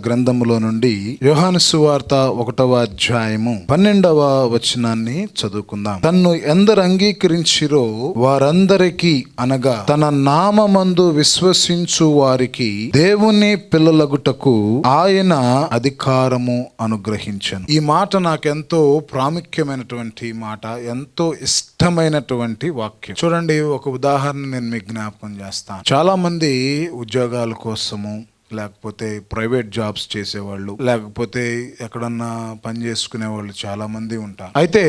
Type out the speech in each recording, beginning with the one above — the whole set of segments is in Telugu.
గ్రంథములో నుండి యోహాను సువార్త 1వ అధ్యాయము 12వ వచనాన్ని చదువుకుందాం. తన్ను ఎందరు అంగీకరించిరో వారందరికీ అనగా తన నామమందు విశ్వసించు వారికి దేవుని పిల్లలగుటకు ఆయన అధికారము అనుగ్రహించెను. ఈ మాట నాకెంతో ప్రాముఖ్యమైనటువంటి మాట, ఎంతో ఇష్టమైనటువంటి వాక్యం. చూడండి, ఒక ఉదాహరణ నేను మీకు జ్ఞాపకం చేస్తాను. చాలా మంది ఉద్యోగాల కోసము, లేకపోతే ప్రైవేట్ జాబ్స్ చేసేవాళ్ళు, లేకపోతే ఎక్కడన్నా పని చేసుకునే వాళ్ళు చాలా మంది ఉంటారు. అయితే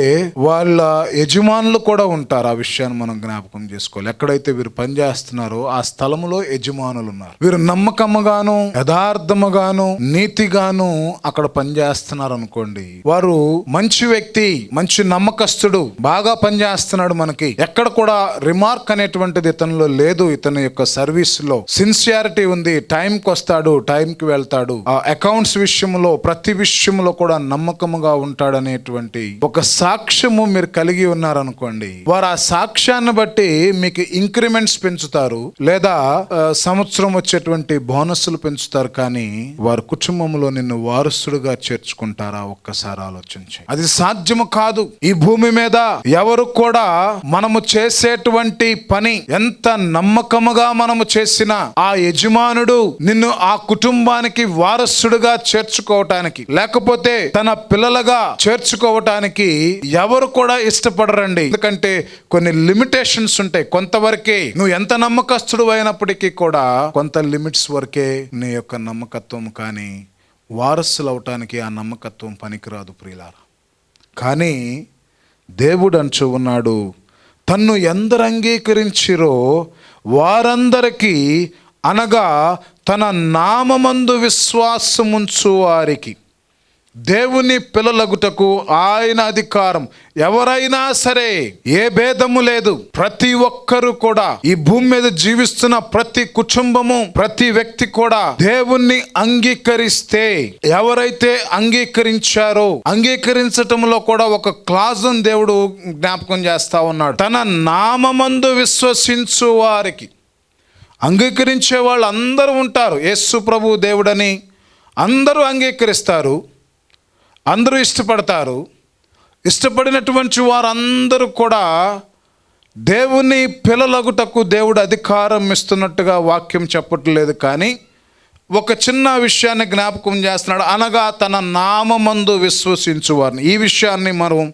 వాళ్ళ యజమానులు కూడా ఉంటారు. ఆ విషయాన్ని మనం జ్ఞాపకం చేసుకోవాలి. ఎక్కడైతే వీరు పని చేస్తున్నారో ఆ స్థలములో యజమానులు ఉన్నారు. వీరు నమ్మకముగాను, యథార్థముగాను, నీతిగాను అక్కడ పని చేస్తున్నారు అనుకోండి. వారు మంచి వ్యక్తి, మంచి నమ్మకస్తుడు, బాగా పని చేస్తున్నాడు, మనకి ఎక్కడ కూడా రిమార్క్ అనేటువంటిది ఇతనిలో లేదు. ఇతని యొక్క సర్వీస్ లో సిన్సియారిటీ ఉంది, టైంకి వస్తాడు, టైంకి వెళ్తాడు, ఆ అకౌంట్స్ విషయంలో ప్రతి విషయంలో కూడా నమ్మకముగా ఉంటాడు అనేటువంటి ఒక సాక్ష్యము మీరు కలిగి ఉన్నారనుకోండి. వారు ఆ సాక్ష్యాన్ని బట్టి మీకు ఇంక్రిమెంట్స్ పెంచుతారు, లేదా సంవత్సరం వచ్చేటువంటి బోనస్లు పెంచుతారు. కానీ వారి కుటుంబంలో నిన్ను వారసుడుగా చేర్చుకుంటారా? ఒక్కసారి ఆలోచించి. అది సాధ్యము కాదు. ఈ భూమి మీద ఎవరు కూడా మనము చేసేటువంటి పని ఎంత నమ్మకముగా మనము చేసినా ఆ యజమానుడు నిన్ను ఆ కుటుంబానికి వారసుడుగా చేర్చుకోవటానికి, లేకపోతే తన పిల్లలుగా చేర్చుకోవటానికి ఎవరు కూడా ఇష్టపడరండి. ఎందుకంటే కొన్ని లిమిటేషన్స్ ఉంటాయి. కొంతవరకే నువ్వు ఎంత నమ్మకస్తుడు అయినప్పటికీ కూడా కొంత లిమిట్స్ వరకే నీ యొక్క నమ్మకత్వం, కానీ వారసులు అవటానికి ఆ నమ్మకత్వం పనికిరాదు ప్రియులారా. కానీ దేవుడు అంటూ ఉన్నాడు, తన్ను ఎందరు అంగీకరించిరో వారందరికీ అనగా తన నామమందు విశ్వాసముంచు వారికి దేవుని పిల్లలగుటకు ఆయన అధికారం. ఎవరైనా సరే, ఏ భేదము లేదు. ప్రతి ఒక్కరు కూడా, ఈ భూమి మీద జీవిస్తున్న ప్రతి కుటుంబము, ప్రతి వ్యక్తి కూడా దేవుణ్ణి అంగీకరిస్తే, ఎవరైతే అంగీకరించారో, అంగీకరించటంలో కూడా ఒక క్లాజును దేవుడు జ్ఞాపకం చేస్తా ఉన్నాడు. తన నామమందు విశ్వసించు వారికి. అంగీకరించే వాళ్ళు అందరూ ఉంటారు. యేసు ప్రభు దేవుడని అందరూ అంగీకరిస్తారు, అందరూ ఇష్టపడతారు. ఇష్టపడినటువంటి వారందరూ కూడా దేవుని పిల్లలగుటకు దేవుడు అధికారం ఇస్తున్నట్టుగా వాక్యం చెప్పట్లేదు. కానీ ఒక చిన్న విషయాన్ని జ్ఞాపకం చేస్తున్నాడు, అనగా తన నామమందు విశ్వసించు వారిని. ఈ విషయాన్ని మనం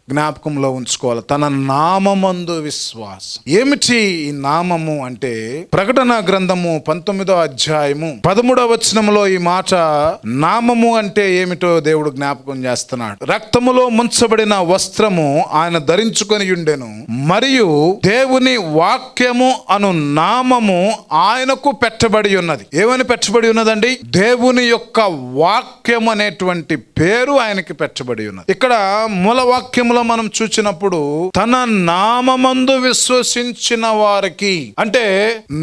జ్ఞాపకంలో ఉంచుకోవాలి. తన నామమందు విశ్వాసం. ఏమిటి ఈ నామము అంటే, ప్రకటన గ్రంథము 19వ అధ్యాయము 13వ వచనంలో ఈ మాట, నామము అంటే ఏమిటో దేవుడు జ్ఞాపకం చేస్తున్నాడు. రక్తములో ముంచబడిన వస్త్రము ఆయన ధరించుకొని ఉండెను, మరియు దేవుని వాక్యము అను నామము ఆయనకు పెట్టబడి ఉన్నది. ఏమని పెట్టబడి ఉన్నదండి? దేవుని యొక్క వాక్యం అనేటువంటి పేరు ఆయనకి పెట్టబడి ఉన్నది. ఇక్కడ మూల వాక్యము మనం చూసినప్పుడు తన నామమందు విశ్వసించిన వారికి, అంటే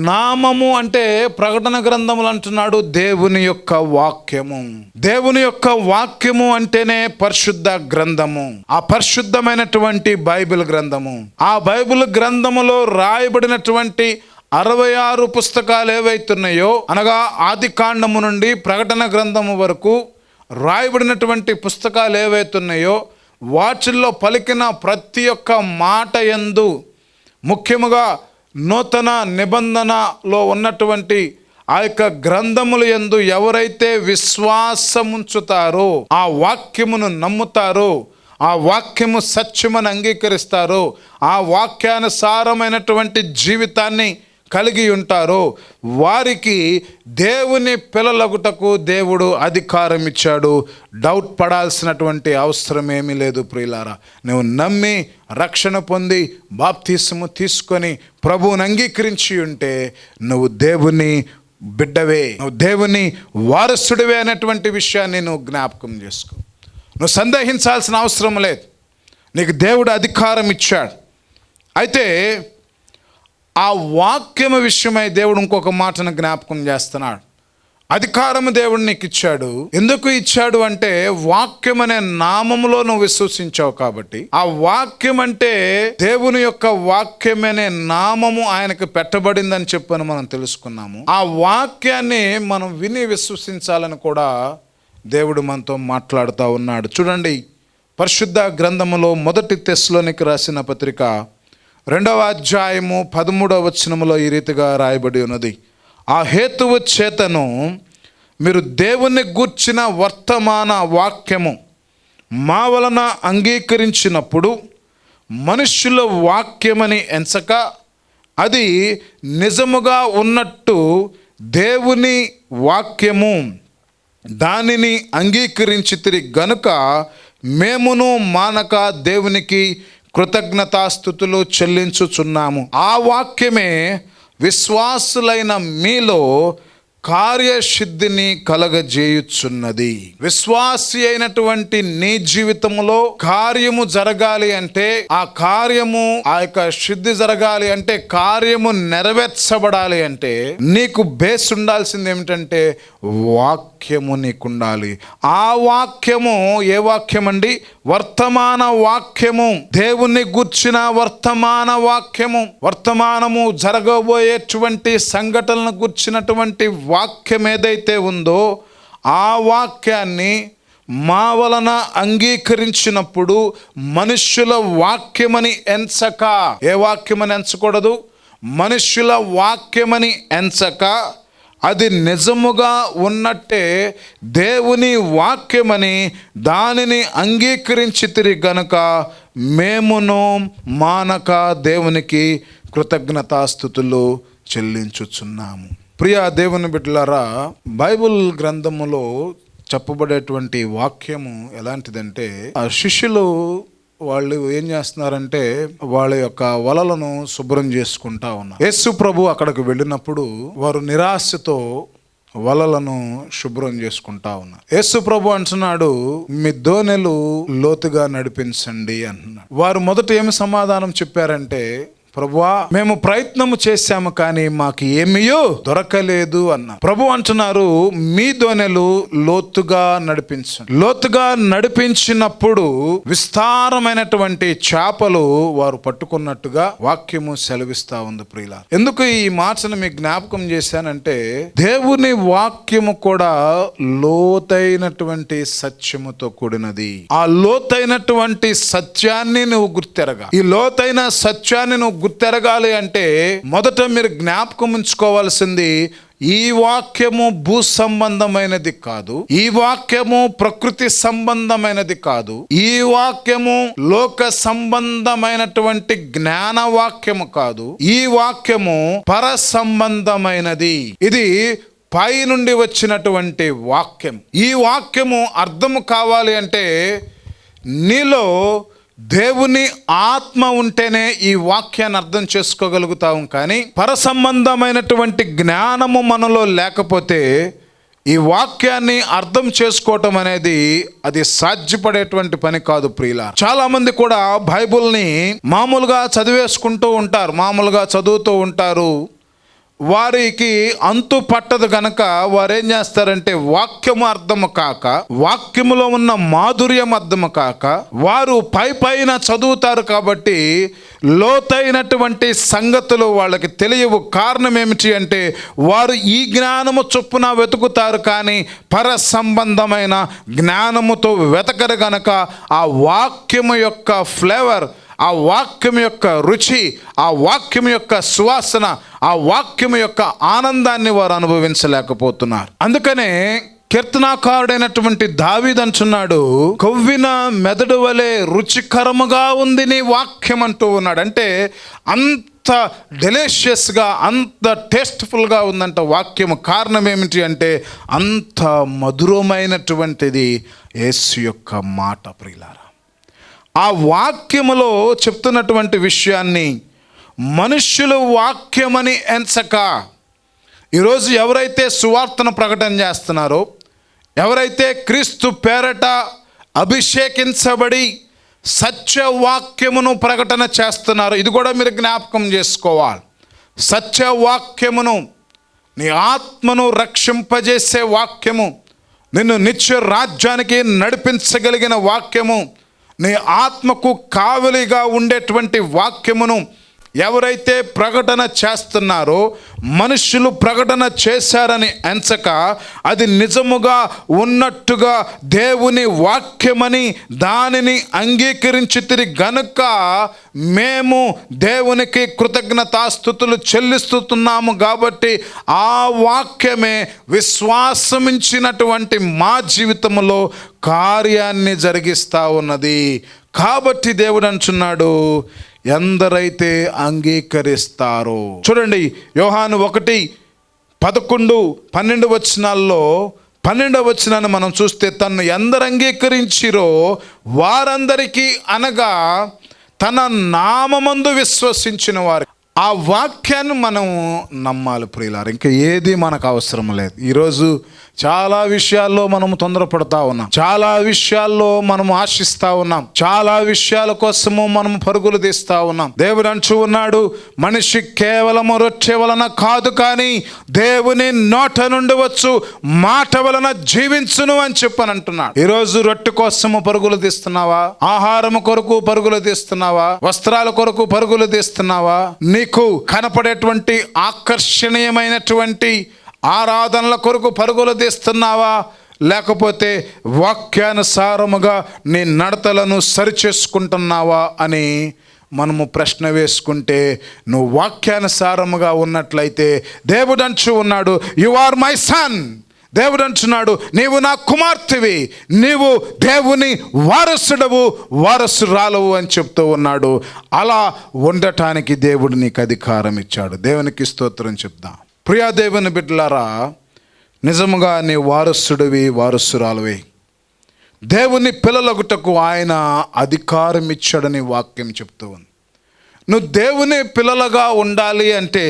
నామము అంటే ప్రకటన గ్రంథములు అంటున్నాడు దేవుని యొక్క వాక్యము. దేవుని యొక్క వాక్యము అంటేనే పరిశుద్ధ గ్రంథము, ఆ పరిశుద్ధమైనటువంటి బైబిల్ గ్రంథము. ఆ బైబిల్ గ్రంథములో రాయబడినటువంటి 66 పుస్తకాలు ఏవైతున్నాయో, అనగా ఆది కాండము నుండి ప్రకటన గ్రంథము వరకు రాయబడినటువంటి పుస్తకాలు ఏవైతున్నాయో, వాటిల్లో పలికిన ప్రతి ఒక్క మాట యందు, ముఖ్యముగా నూతన నిబంధనలో ఉన్నటువంటి ఆ యొక్క గ్రంథముల యందు ఎవరైతే విశ్వాసముంచుతారో, ఆ వాక్యమును నమ్ముతారో, ఆ వాక్యము సత్యమని అంగీకరిస్తారో, ఆ వాక్యానుసారమైనటువంటి జీవితాన్ని కలిగి ఉంటారో, వారికి దేవుని పిల్లలగుటకు దేవుడు అధికారం ఇచ్చాడు. డౌట్ పడాల్సినటువంటి అవసరం ఏమీ లేదు ప్రియులారా. నువ్వు నమ్మి రక్షణ పొంది బాప్తిస్మము తీసుకొని ప్రభువుని అంగీకరించి ఉంటే నువ్వు దేవుని బిడ్డవే, నువ్వు దేవుని వారసుడివే అనేటువంటి విషయాన్ని నువ్వు జ్ఞాపకం చేసుకో. నువ్వు సందేహించాల్సిన అవసరం లేదు. నీకు దేవుడు అధికారం ఇచ్చాడు. అయితే ఆ వాక్యము విషయమై దేవుడు ఇంకొక మాటను జ్ఞాపకం చేస్తున్నాడు. అధికారము దేవుడు నీకు ఇచ్చాడు. ఎందుకు ఇచ్చాడు అంటే వాక్యం అనే నామములో నువ్వు విశ్వసించావు కాబట్టి. ఆ వాక్యం అంటే దేవుని యొక్క వాక్యం అనే నామము ఆయనకు పెట్టబడిందని చెప్పని మనం తెలుసుకున్నాము. ఆ వాక్యాన్ని మనం విని విశ్వసించాలని కూడా దేవుడు మనతో మాట్లాడుతూ ఉన్నాడు. చూడండి, పరిశుద్ధ గ్రంథములో మొదటి తెస్సలోనికి రాసిన పత్రిక 2వ అధ్యాయము 13వ వచనములో ఈ రీతిగా రాయబడి ఉన్నది. ఆ హేతువు చేతను మీరు దేవుని గూర్చిన వర్తమాన వాక్యము మా వలన అంగీకరించినప్పుడు మనుష్యుల వాక్యమని ఎంచక అది నిజముగా ఉన్నట్టు దేవుని వాక్యము దానిని అంగీకరించితిరి గనుక మేమును మానక దేవునికి కృతజ్ఞతాస్తుతులు చెల్లించుచున్నాము. ఆ వాక్యమే విశ్వాసులైన మీలో కార్యసిద్ధిని కలగజేయుచున్నది. విశ్వాసి అయినటువంటి నీ జీవితంలో కార్యము జరగాలి అంటే, ఆ కార్యము ఆ యొక్క సిద్ధి జరగాలి అంటే, కార్యము నెరవేర్చబడాలి అంటే నీకు బేస్ ఉండాల్సింది ఏమిటంటే వాక్యము నీకుండాలి. ఆ వాక్యము ఏ వాక్యం అండి? వర్తమాన వాక్యము. దేవుని గూర్చిన వర్తమాన వాక్యము. వర్తమానము జరగబోయేటువంటి సంఘటనలను గూర్చినటువంటి వాక్యం ఏదైతే ఉందో ఆ వాక్యాన్ని మా వలన అంగీకరించినప్పుడు మనుష్యుల వాక్యమని ఎంచక, ఏ వాక్యమని ఎంచకూడదు? మనుష్యుల వాక్యమని ఎంచక అది నిజముగా ఉన్నట్టే దేవుని వాక్యమని దానిని అంగీకరించితిరి గనుక మేమును మానక దేవునికి కృతజ్ఞతాస్తుతులు చెల్లించుచున్నాము. ప్రియ దేవుని బిడ్డలారా, బైబిల్ గ్రంథములో చెప్పబడేటువంటి వాక్యము ఎలాంటిదంటే, ఆ శిష్యులు వాళ్ళు ఏం చేస్తున్నారంటే వాళ్ళ యొక్క వలలను శుభ్రం చేసుకుంటా ఉన్నారు. యేసు ప్రభు అక్కడికి వెళ్ళినప్పుడు వారు నిరాశతో వలలను శుభ్రం చేసుకుంటా ఉన్నారు. యేసు ప్రభు అంటున్నాడు, మీ దోణెలు లోతుగా నడిపించండి అంటున్నాడు. వారు మొదట ఏమి సమాధానం చెప్పారంటే, ప్రభువా మేము ప్రయత్నము చేశాము కానీ మాకు ఏమీయో దొరకలేదు అన్నారు. ప్రభు అంటున్నారు, మీ దోణెలు లోతుగా నడిపించండి. లోతుగా నడిపించినప్పుడు విస్తారమైనటువంటి చేపలు వారు పట్టుకున్నట్టుగా వాక్యము సెలవిస్తా ఉంది. ప్రియులారా, ఎందుకు ఈ మాటను మీకు జ్ఞాపకం చేశానంటే, దేవుని వాక్యము కూడా లోతైనటువంటి సత్యముతో కూడినది. ఆ లోతైనటువంటి సత్యాన్ని నువ్వు గుర్తెరగా, ఈ లోతైన సత్యాన్ని నువ్వు గుర్తెరగాలి అంటే మొదట మీరు జ్ఞాపకం ఉంచుకోవాల్సింది, ఈ వాక్యము భూ సంబంధమైనది కాదు, ఈ వాక్యము ప్రకృతి సంబంధమైనది కాదు, ఈ వాక్యము లోక సంబంధమైనటువంటి జ్ఞాన వాక్యము కాదు, ఈ వాక్యము పర సంబంధమైనది. ఇది పై నుండి వచ్చినటువంటి వాక్యం. ఈ వాక్యము అర్థము కావాలి అంటే నీలో దేవుని ఆత్మ ఉంటేనే ఈ వాక్యాన్ని అర్థం చేసుకోగలుగుతాం. కానీ పరసంబంధమైనటువంటి జ్ఞానము మనలో లేకపోతే ఈ వాక్యాన్ని అర్థం చేసుకోవటం అనేది అది సాధ్యపడేటువంటి పని కాదు. ప్రియులారా, చాలా మంది కూడా బైబిల్ని మామూలుగా చదివేసుకుంటూ ఉంటారు, మామూలుగా చదువుతూ ఉంటారు. వారికి అంతు పట్టదు గనక వారు ఏం చేస్తారంటే, వాక్యము అర్థము కాక, వాక్యములో ఉన్న మాధుర్యం అర్థము కాక వారు పైన చదువుతారు కాబట్టి లోతైనటువంటి సంగతులు వాళ్ళకి తెలియవు. కారణం ఏమిటి అంటే వారు ఈ జ్ఞానము చొప్పున వెతుకుతారు కానీ పర సంబంధమైన జ్ఞానముతో వెతకరు గనక ఆ వాక్యము యొక్క ఫ్లేవర్, ఆ వాక్యం యొక్క రుచి, ఆ వాక్యం యొక్క సువాసన, ఆ వాక్యం యొక్క ఆనందాన్ని వారు అనుభవించలేకపోతున్నారు. అందుకనే కీర్తనాకారుడైనటువంటి దావీదు అంటున్నాడు, కొవ్విన మెదడు వలె రుచికరముగా ఉంది నీ వాక్యం అంటూ ఉన్నాడు. అంటే అంత డెలిషియస్గా, అంత టేస్ట్ఫుల్గా ఉందంట వాక్యము. కారణం ఏమిటి అంటే అంత మధురమైనటువంటిది యేసు యొక్క మాట. ప్రియులారా, ఆ వాక్యములో చెప్తున్నటువంటి విషయాన్ని మనుష్యులు వాక్యమని ఎంచక, ఈరోజు ఎవరైతే సువార్తను ప్రకటన చేస్తున్నారో, ఎవరైతే క్రీస్తు పేరట అభిషేకించబడి సత్యవాక్యమును ప్రకటన చేస్తున్నారో, ఇది కూడా మీరు జ్ఞాపకం చేసుకోవాలి. సత్యవాక్యమును నీ ఆత్మను రక్షింపజేసే వాక్యము, నిన్ను నిత్య రాజ్యానికి నడిపించగలిగిన వాక్యము, నీ ఆత్మకు కావలిగా ఉండేటువంటి వాక్యమును ఎవరైతే ప్రకటన చేస్తున్నారో, మనుషులు ప్రకటన చేశారని ఎంచక అది నిజముగా ఉన్నట్టుగా దేవుని వాక్యమని దానిని అంగీకరించితిరి గనుక మేము దేవునికి కృతజ్ఞతాస్తుతులు చెల్లిస్తున్నాము. కాబట్టి ఆ వాక్యమే విశ్వాసమించినటువంటి మా జీవితంలో కార్యాన్ని జరిగిస్తూ ఉన్నది. కాబట్టి దేవుడు అంటున్నాడు, ఎందరైతే అంగీకరిస్తారో. చూడండి, యోహాను 1:11, 12 వచనాల్లో 12వ వచనాన్ని మనం చూస్తే, తను ఎందరు అంగీకరించిరో వారందరికీ, అనగా తన నామమందు విశ్వసించిన వారు. ఆ వాక్యాన్ని మనం నమ్మాలి ప్రియులారా. ఇంకా ఏది మనకు అవసరం లేదు. ఈరోజు చాలా విషయాల్లో మనము తొందరపడతా ఉన్నాం, చాలా విషయాల్లో మనం ఆశిస్తా ఉన్నాం, చాలా విషయాల కోసము మనం పరుగులు తీస్తా ఉన్నాం. దేవుడు అంటూ ఉన్నాడు, మనిషి కేవలము రొట్టె వలన కాదు కానీ దేవుని నోట నుండి వచ్చు మాట వలన జీవించును అని చెప్పని అంటున్నాడు. ఈరోజు రొట్టె కోసము పరుగులు తీస్తున్నావా? ఆహారం కొరకు పరుగులు తీస్తున్నావా? వస్త్రాల కొరకు పరుగులు తీస్తున్నావా? నీకు కనపడేటువంటి ఆకర్షణీయమైనటువంటి ఆరాధనల కొరకు పరుగులు తీస్తున్నావా? లేకపోతే వాక్యానుసారముగా నీ నడతలను సరిచేసుకుంటున్నావా అని మనము ప్రశ్న వేసుకుంటే, నువ్వు వాక్యానుసారముగా ఉన్నట్లయితే దేవుడు అంటూ ఉన్నాడు, యు ఆర్ మై సన్. దేవుడు అంటున్నాడు, నీవు నా కుమార్తెవి, నీవు దేవుని వారసుడవు, వారసురాలవు అని చెప్తూ ఉన్నాడు. అలా ఉండటానికి దేవుడు నీకు అధికారం ఇచ్చాడు. దేవునికి స్తోత్రం చెప్దాం. ప్రియా దేవుని బిడ్డలారా, నిజముగా నీ వారసుడివి, వారసురాలువి. దేవుని పిల్లలగుటకు ఆయన అధికారం ఇచ్చాడని వాక్యం చెప్తూ ఉంది. నువ్వు దేవుని పిల్లలుగా ఉండాలి అంటే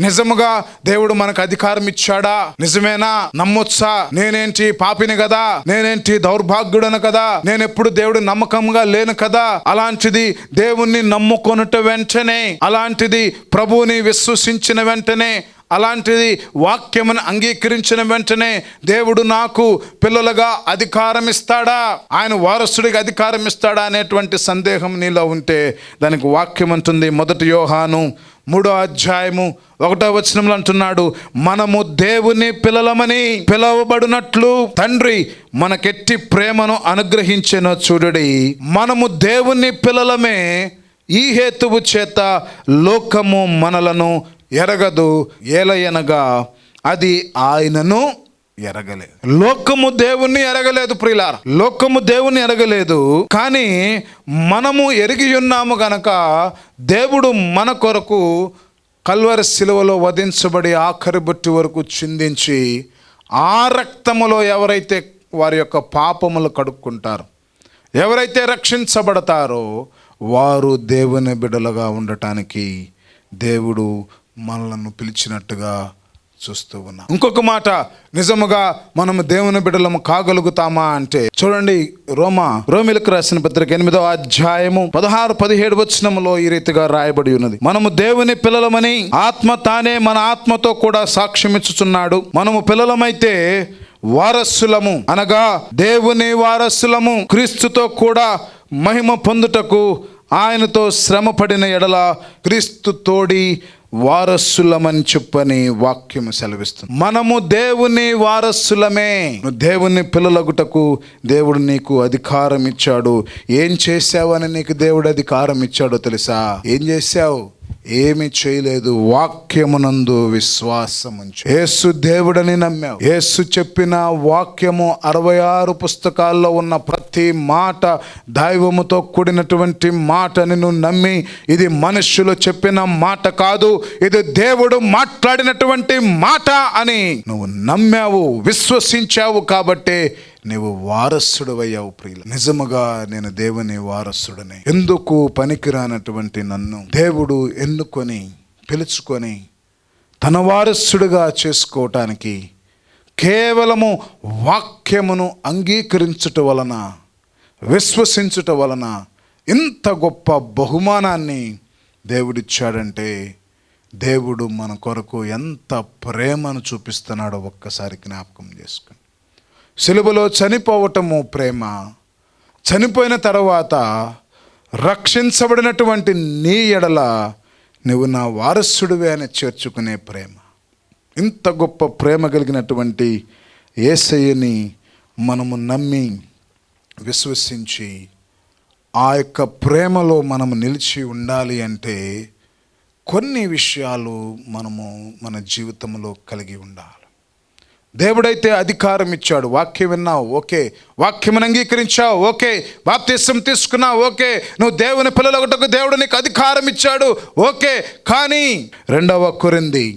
నిజముగా దేవుడు మనకు అధికారం ఇచ్చాడా? నిజమేనా? నమ్మొచ్చా? నేనేంటి పాపిని కదా, నేనేంటి దౌర్భాగ్యుడను కదా, నేను ఎప్పుడు దేవుడు నమ్మకంగా లేను కదా. అలాంటిది దేవుణ్ణి నమ్ముకొనుట వెంటనే, అలాంటిది ప్రభువుని విశ్వసించిన వెంటనే, అలాంటిది వాక్యమును అంగీకరించిన వెంటనే దేవుడు నాకు పిల్లలుగా అధికారం ఇస్తాడా, ఆయన వారసుడికి అధికారం ఇస్తాడా అనేటువంటి సందేహం నీలో ఉంటే దానికి వాక్యం అంటుంది. 1 యోహాను 3:1 వచనంలో అంటున్నాడు, మనము దేవుని పిల్లలమని పిలవబడినట్లు తండ్రి మనకెట్టి ప్రేమను అనుగ్రహించెనో చూడుడి. మనము దేవుని పిల్లలమే, ఈ హేతువు చేత లోకము మనలను ఎరగదు, ఏలయనగా అది ఆయనను ఎరగలేదు. లోకము దేవుణ్ణి ఎరగలేదు ప్రియులారా, లోకము దేవుణ్ణి ఎరగలేదు. కానీ మనము ఎరిగి ఉన్నాము గనక దేవుడు మన కొరకు కల్వరి శిలువలో వధించబడి ఆఖరి బొట్టు వరకు చిందించి ఆ రక్తములో ఎవరైతే వారి యొక్క పాపములు కడుక్కుంటారో, ఎవరైతే రక్షించబడతారో వారు దేవుని బిడ్డలుగా ఉండటానికి దేవుడు మనలను పిలిచినట్టుగా చూస్తూ ఉన్నాం. ఇంకొక మాట, నిజముగా మనము దేవుని బిడ్డలము కాగలుగుతామా అంటే చూడండి, రోమీలకు రాసిన పత్రిక 8వ అధ్యాయము 16-17 వచనములో ఈ రీతిగా రాయబడి ఉన్నది, మనము దేవుని పిల్లలమని ఆత్మ తానే మన ఆత్మతో కూడా సాక్ష్యమిచ్చుచున్నాడు. మనము పిల్లలమైతే వారసులము, అనగా దేవుని వారసులము, క్రీస్తుతో కూడా మహిమ పొందుటకు ఆయనతో శ్రమపడిన ఎడల క్రీస్తు తోడి వారసులమని చెప్పని వాక్యము సెలవిస్తుంది. మనము దేవుని వారసులమే. దేవుని పిల్లలగుటకు దేవుడు నీకు అధికారం ఇచ్చాడు. ఏం చేశావని నీకు దేవుడు అధికారం ఇచ్చాడో తెలుసా? ఏం చేశావు? ఏమి చేయలేదు. వాక్యమునందు విశ్వాసం ఉంచు. యేసు దేవుడని నమ్మావు. యేసు చెప్పిన వాక్యము 66 పుస్తకాల్లో ఉన్న ప్రతి మాట దైవముతో కూడినటువంటి మాటని నువ్వు నమ్మి, ఇది మనుష్యులు చెప్పిన మాట కాదు, ఇది దేవుడు మాట్లాడినటువంటి మాట అని నువ్వు నమ్మావు, విశ్వసించావు. కాబట్టి నీవు వారసుడు అయ్యావు ప్రియులు. నిజముగా నేను దేవుని వారసుడని. ఎందుకు పనికిరానటువంటి నన్ను దేవుడు ఎన్నుకొని పిలుచుకొని తన వారసుడుగా చేసుకోవటానికి కేవలము వాక్యమును అంగీకరించుట వలన, విశ్వసించుట వలన ఇంత గొప్ప బహుమానాన్ని దేవుడిచ్చాడంటే దేవుడు మన కొరకు ఎంత ప్రేమను చూపిస్తున్నాడో ఒక్కసారి జ్ఞాపకం చేసుకుని. సిలువలో చనిపోవటము ప్రేమ, చనిపోయిన తర్వాత రక్షించబడినటువంటి నీ ఎడల నువ్వు నా వారసుడివే అని చేర్చుకునే ప్రేమ. ఇంత గొప్ప ప్రేమ కలిగినటువంటి యేసయ్యని మనము నమ్మి విశ్వసించి ఆ యొక్క ప్రేమలో మనము నిలిచి ఉండాలి అంటే కొన్ని విషయాలు మనము మన జీవితంలో కలిగి ఉండాలి. దేవుడైతే అధికారం ఇచ్చాడు. వాక్యం విన్నావు, ఓకే. వాక్యమును అంగీకరించావు, ఓకే. బాప్తిసం తీసుకున్నావు, ఓకే. నువ్వు దేవుని పిల్లలొకటకు దేవుడు నీకు అధికారం ఇచ్చాడు, ఓకే. కానీ 2 కొరింథీ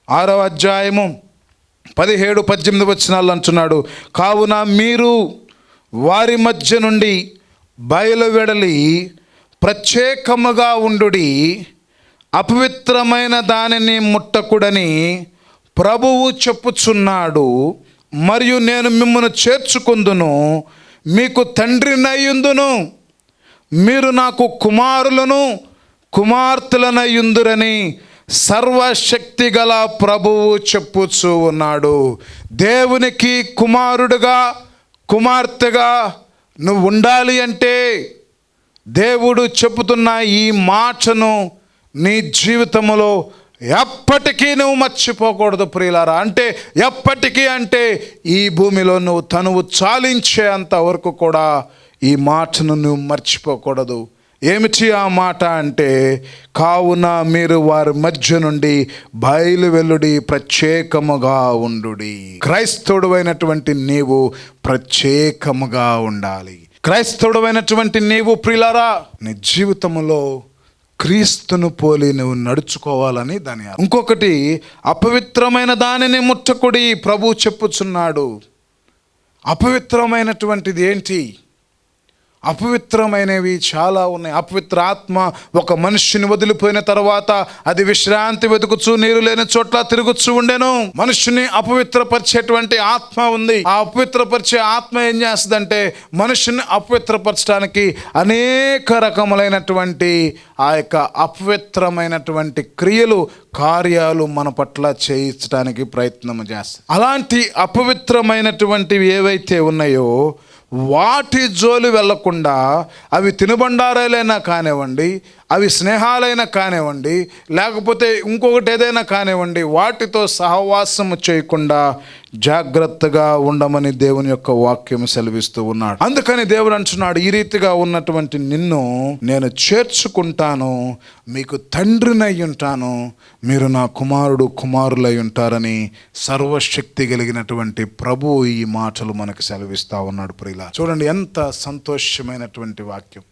6వ అధ్యాయము 17-18 వచనాలు అంటున్నాడు, కావున మీరు వారి మధ్య నుండి బయలువెడలి ప్రత్యేకముగా ఉండుడి, అపవిత్రమైన దానిని ముట్టకుడని ప్రభువు చెప్పుచున్నాడు. మరియు నేను మిమ్మల్ని చేర్చుకుందును, మీకు తండ్రినయ్యుందును, మీరు నాకు కుమారులను కుమార్తెలనయ్యుందురని సర్వశక్తి గల ప్రభువు చెప్పుచూ ఉన్నాడు. దేవునికి కుమారుడుగా కుమార్తెగా నువ్వు ఉండాలి అంటే దేవుడు చెబుతున్న ఈ మాటను నీ జీవితంలో ఎప్పటికీ నువ్వు మర్చిపోకూడదు ప్రియులారా. అంటే ఎప్పటికీ అంటే ఈ భూమిలో నువ్వు తనువు చాలించే అంతవరకు కూడా ఈ మాటను నువ్వు మర్చిపోకూడదు. ఏమిటి ఆ మాట అంటే, కావున మీరు వారి మధ్య నుండి బయలువెల్లుడి, ప్రత్యేకముగా ఉండుడి. క్రైస్తవుడైనటువంటి నీవు ప్రత్యేకముగా ఉండాలి. క్రైస్తవుడైనటువంటి నీవు ప్రియులారా నీ జీవితంలో క్రీస్తును పోలి నువ్వు నడుచుకోవాలని దాని అర్థం. ఇంకొకటి, అపవిత్రమైన దానిని ముట్టకుడి ప్రభు చెప్పుచున్నాడు. అపవిత్రమైనటువంటిది ఏంటి? అపవిత్రమైనవి చాలా ఉన్నాయి. అపవిత్ర ఆత్మ ఒక మనుష్యుని వదిలిపోయిన తర్వాత అది విశ్రాంతి వెతుకుచూ నీరు లేని చోట్ల తిరుగుచూ ఉండెను. మనుష్యుని అపవిత్రపరిచేటువంటి ఆత్మ ఉంది. ఆ అపవిత్రపరిచే ఆత్మ ఏం చేస్తుందంటే మనుష్యుని అపవిత్రపరచడానికి అనేక రకములైనటువంటి ఆ యొక్క అపవిత్రమైనటువంటి క్రియలు, కార్యాలు మన పట్ల చేయించడానికి ప్రయత్నం చేస్తాయి. అలాంటి అపవిత్రమైనటువంటివి ఏవైతే ఉన్నాయో వాటి జోలి వెళ్లకుండా, అవి తినుబండారాలైనా కానివ్వండి, అవి స్నేహాలైనా కానివ్వండి, లేకపోతే ఇంకొకటి ఏదైనా కానివ్వండి, వాటితో సహవాసము చేయకుండా జాగ్రత్తగా ఉండమని దేవుని యొక్క వాక్యం సెలవిస్తూ ఉన్నాడు. అందుకని దేవుడు అంటున్నాడు, ఈ రీతిగా ఉన్నటువంటి నిన్ను నేను చేర్చుకుంటాను, మీకు తండ్రినై ఉంటాను, మీరు నా కుమారుడు కుమారులై ఉంటారని సర్వశక్తి కలిగినటువంటి ప్రభువు ఈ మాటలు మనకు సెలవిస్తా ఉన్నాడు. ప్రియులా చూడండి, ఎంత సంతోషమైనటువంటి వాక్యం.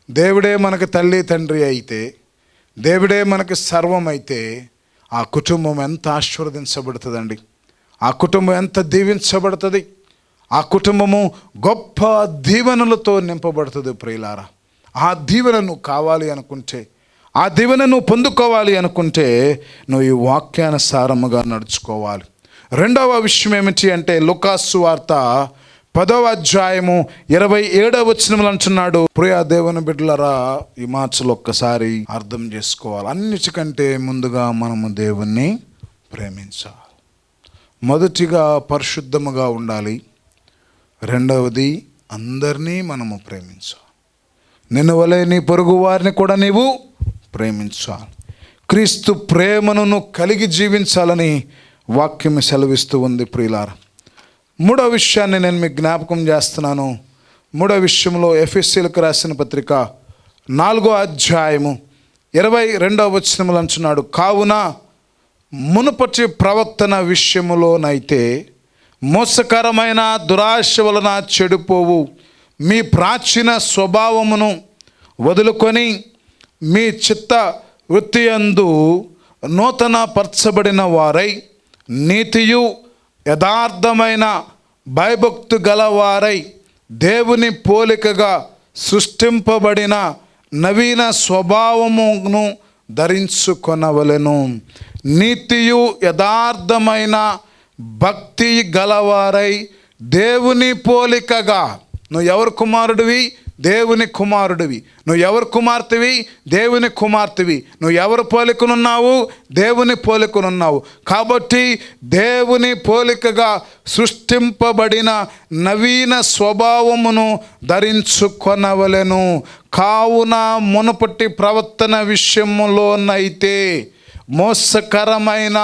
దేవుడే మనకు తల్లి తండ్రి అయితే, దేవుడే మనకు సర్వం అయితే ఆ కుటుంబం ఎంత ఆశీర్వదించబడుతుందండి. ఆ కుటుంబం ఎంత దీవించబడుతుంది. ఆ కుటుంబము గొప్ప దీవెనలతో నింపబడుతుంది. ప్రియులారా, ఆ దీవెనను కావాలి అనుకుంటే, ఆ దీవెనను పొందుకోవాలి అనుకుంటే నువ్వు ఈ వాక్యానుసారముగా నడుచుకోవాలి. 2వ విషయం ఏమిటి అంటే, లూకాసు సువార్త 10వ అధ్యాయము 27వ వచనములు అంటున్నాడు, ప్రియ దేవుని బిడ్డలారా ఈ మాటలు ఒక్కసారి అర్థం చేసుకోవాలి. అన్నిటికంటే ముందుగా మనము దేవుణ్ణి ప్రేమించాలి. మొదటిగా పరిశుద్ధముగా ఉండాలి. 2వది అందరినీ మనము ప్రేమించాలి. నిన్ను వలె నీ పొరుగు వారిని కూడా నీవు ప్రేమించాలి. క్రీస్తు ప్రేమను కలిగి జీవించాలని వాక్యం సెలవిస్తూ ఉంది. ప్రియులారా, 3వ విషయాన్ని నేను మీకు జ్ఞాపకం చేస్తున్నాను. 3వ విషయంలో ఎఫెసీయులకు రాసిన పత్రిక 4వ అధ్యాయము 22వ వచనములు అంటున్నాడు, కావున మునుపటి ప్రవర్తన విషయములోనైతే మోసకరమైన దురాశ వలన చెడిపోవు మీ ప్రాచీన స్వభావమును వదులుకొని మీ చిత్త వృత్తి యందు నూతన పరచబడిన వారై నీతియు యథార్థమైన భయభక్తు గలవారై దేవుని పోలికగా సృష్టింపబడిన నవీన స్వభావమును ధరించుకొనవలెను. నీతియు యథార్థమైన భక్తి గలవారై దేవుని పోలికగా. నువ్వు ఎవరు కుమారుడివి? దేవుని కుమారుడివి. నువ్వు ఎవరు కుమార్తెవి? దేవుని కుమార్తెవి. నువ్వు ఎవరు పోలికనున్నావు? దేవుని పోలికనున్నావు. కాబట్టి దేవుని పోలికగా సృష్టింపబడిన నవీన స్వభావమును ధరించుకొనవలెను. కావున మునుపటి ప్రవర్తన విషయములోనైతే మోసకరమైన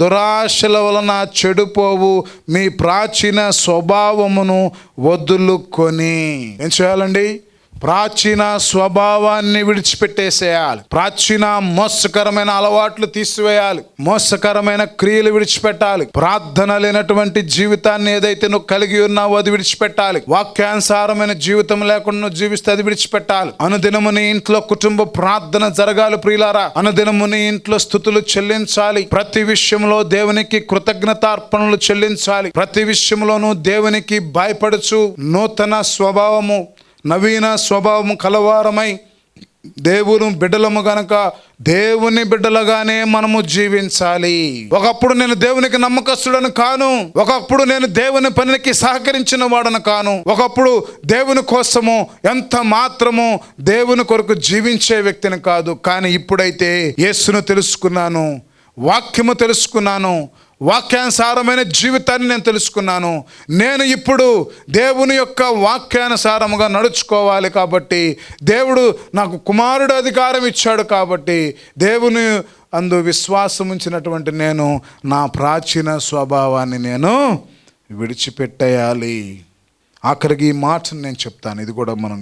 దురాశల వలన చెడిపోవు మీ ప్రాచీన స్వభావమును వదులుకొని. ఏం చేయాలండి? ప్రాచీన స్వభావాన్ని విడిచిపెట్టేసేయాలి. ప్రాచీన మోసకరమైన అలవాట్లు తీసివేయాలి. మోసకరమైన క్రియలు విడిచిపెట్టాలి. ప్రార్థన లేనటువంటి జీవితాన్ని ఏదైతే నువ్వు కలిగి ఉన్నావో అది విడిచిపెట్టాలి. వాక్యానుసారమైన జీవితం లేకుండా నువ్వు జీవిస్తే అది విడిచిపెట్టాలి. అనుదినము నీ ఇంట్లో కుటుంబ ప్రార్థన జరగాలి ప్రియులారా. అనుదినము నీ ఇంట్లో స్తుతులు చెల్లించాలి. ప్రతి విషయంలో దేవునికి కృతజ్ఞతార్పణలు చెల్లించాలి. ప్రతి విషయంలోనూ దేవునికి భయపడుచు నూతన స్వభావము, నవీన స్వభావము కలవారమై దేవుని బిడ్డలము గనక దేవుని బిడ్డలుగానే మనము జీవించాలి. ఒకప్పుడు నేను దేవునికి నమ్మకస్తుడను కాను. ఒకప్పుడు నేను దేవుని పనికి సహకరించిన వాడను కాను. ఒకప్పుడు దేవుని కోసము ఎంత మాత్రము దేవుని కొరకు జీవించే వ్యక్తిని కాదు. కానీ ఇప్పుడైతే యేసును తెలుసుకున్నాను, వాక్యము తెలుసుకున్నాను, వాక్యానుసారమైన జీవితాన్ని నేను తెలుసుకున్నాను. నేను ఇప్పుడు దేవుని యొక్క వాక్యానుసారముగా నడుచుకోవాలి. కాబట్టి దేవుడు నాకు కుమారుడు అధికారం ఇచ్చాడు. కాబట్టి దేవుని అందు విశ్వాసం ఉంచినటువంటి నేను నా ప్రాచీన స్వభావాన్ని నేను విడిచిపెట్టేయాలి. ఆఖరికి ఈ మాటను నేను చెప్తాను, ఇది కూడా మనం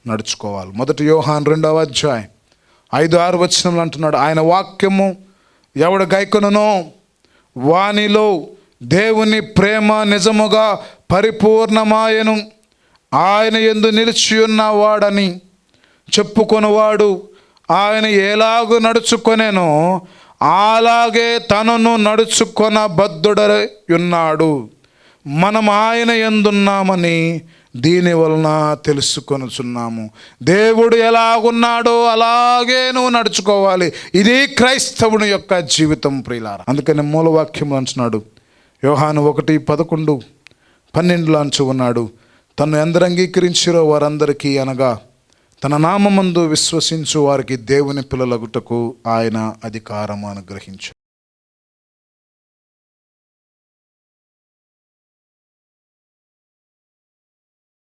నడుచుకోవాలి. 1 యోహాను 2వ అధ్యాయం 5-6 వచనంలో అంటున్నాడు, ఆయన వాక్యము ఎవడు గైకొనునో వానిలో దేవుని ప్రేమ నిజముగా పరిపూర్ణమాయను. ఆయన యందు నిలిచి ఉన్నవాడని చెప్పుకొనువాడు ఆయన ఎలాగూ నడుచుకొనెనో అలాగే తనను నడుచుకొన బద్ధుడై ఉన్నాడు. మనం ఆయన యందున్నామని దీని వలన తెలుసుకొనుచున్నాము. దేవుడు ఎలాగున్నాడో అలాగే నువ్వు నడుచుకోవాలి. ఇది క్రైస్తవుని యొక్క జీవితం ప్రియులారా. అందుకని మూలవాక్యం అంటున్నాడు, యోహాను 1:11-12 అంచు ఉన్నాడు, తను ఎందరు అంగీకరించిరో వారందరికీ, అనగా తన నామమందు విశ్వసించు వారికి దేవుని పిల్లలగుటకు ఆయన అధికారం అనుగ్రహించు.